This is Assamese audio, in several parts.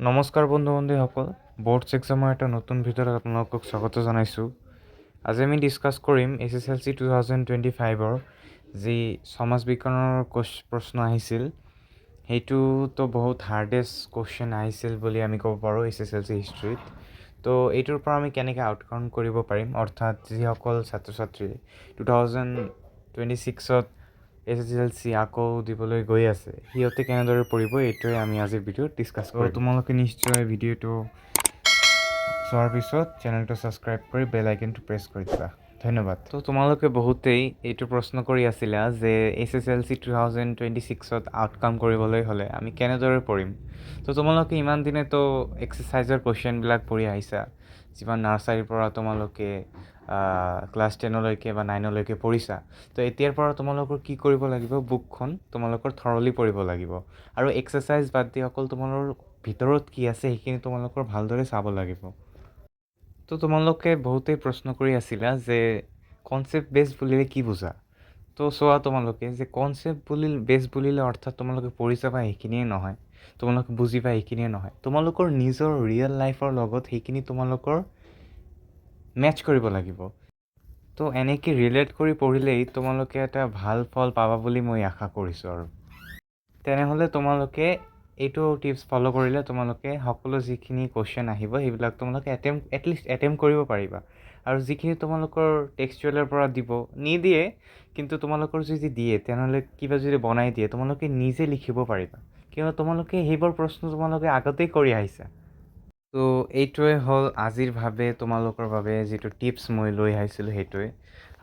নমস্কাৰ বন্ধু বান্ধৱীসকল, বৰ্ডছ এক্সামৰ এটা নতুন ভিডিঅ'ত আপোনালোকক স্বাগত জনাইছোঁ। আজি আমি ডিছকাছ কৰিম SSLC 2025ৰ যি সমাজ বিজ্ঞানৰ প্ৰশ্ন আহিছিল, সেইটোতো বহুত হাৰ্ডেষ্ট কুৱেশ্যন আহিছিল বুলি আমি ক'ব পাৰোঁ SSLC হিষ্ট্ৰীত। তো এইটোৰ পৰা আমি কেনেকৈ আউটকাম কৰিব পাৰিম, অৰ্থাৎ যিসকল ছাত্ৰ ছাত্ৰী 2026ত SSLC আকৌ দিবলৈ গৈ আছে, সিহঁতে কেনেদৰে পঢ়িব, এইটোৱে আমি আজিৰ ভিডিঅ'ত ডিছকাছ কৰিম। তোমালোকে নিশ্চয় ভিডিঅ'টো চোৱাৰ পিছত চেনেলটো ছাবস্ক্ৰাইব কৰি বেল আইকনটো প্ৰেছ কৰি দিবা। ধন্যবাদ। তো তোমালোকে বহুতেই এইটো প্ৰশ্ন কৰি আছিলা যে SSLC 2026ত আউটকাম কৰিবলৈ হ'লে আমি কেনেদৰে পঢ়িম। তো তোমালোকে ইমান দিনেতো এক্সাৰচাইজৰ কুৱেশ্যনবিলাক পঢ়ি আহিছা, যিমান নাৰ্চাৰীৰ পৰা তোমালোকে ক্লাছ 10লৈকে বা 9লৈকে পঢ়িছা। তো এতিয়াৰ পৰা তোমালোকৰ কি কৰিব লাগিব, বুকখন তোমালোকৰ থৰলি পঢ়িব লাগিব আৰু এক্সাৰচাইজ বাদ দি অকল তোমালোকৰ ভিতৰত কি আছে সেইখিনি তোমালোকৰ ভালদৰে চাব লাগিব। তো তোমালোকে বহুতেই প্ৰশ্ন কৰি আছিলা যে কনচেপ্ট বেছ বুলিলে কি বুজা। তো চোৱা, তোমালোকে যে কনচেপ্ট বেছ বুলিলে অৰ্থাৎ তোমালোকে পঢ়ি যাবা সেইখিনিয়ে নহয়, তোমালোকে বুজিবা সেইখিনিয়ে নহয়, তোমালোকৰ নিজৰ ৰিয়েল লাইফৰ লগত সেইখিনি তোমালোকৰ মেটচ কৰিব লাগিব। তো এনেকৈ ৰিলেট কৰি পঢ়িলেই তোমালোকে এটা ভাল ফল পাবা বুলি মই আশা কৰিছোঁ। আৰু তেনেহ'লে তোমালোকে এইটো টিপছ ফ'ল' কৰিলে তোমালোকে সকলো যিখিনি কুৱেশ্যন আহিব সেইবিলাক তোমালোকে এটলিষ্ট এটেম্প্ট কৰিব পাৰিবা। আৰু যিখিনি তোমালোকৰ টেক্সচুৱেলৰ পৰা নিদিয়ে, কিন্তু তোমালোকৰ যদি দিয়ে তেনেহ'লে কিবা যদি বনাই দিয়ে তোমালোকে নিজে লিখিব পাৰিবা, কিয়নো তোমালোকে সেইবোৰ প্ৰশ্ন তোমালোকে আগতেই কৰি আহিছা। তো এইটোৱে হ'ল আজিৰ তোমালোকৰ বাবে যিটো টিপছ মই লৈ আহিছিলোঁ সেইটোৱে।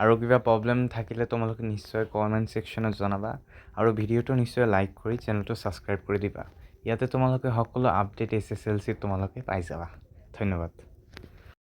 আৰু কিবা প্ৰব্লেম থাকিলে তোমালোকে নিশ্চয় কমেণ্ট ছেকশ্যনত জনাবা আৰু ভিডিঅ'টো নিশ্চয় লাইক কৰি চেনেলটো ছাবস্ক্ৰাইব কৰি দিবা। ইয়াতে তোমালোকে সকলো আপডেট SSLCত তোমালোকে পাই যাবা। ধন্যবাদ।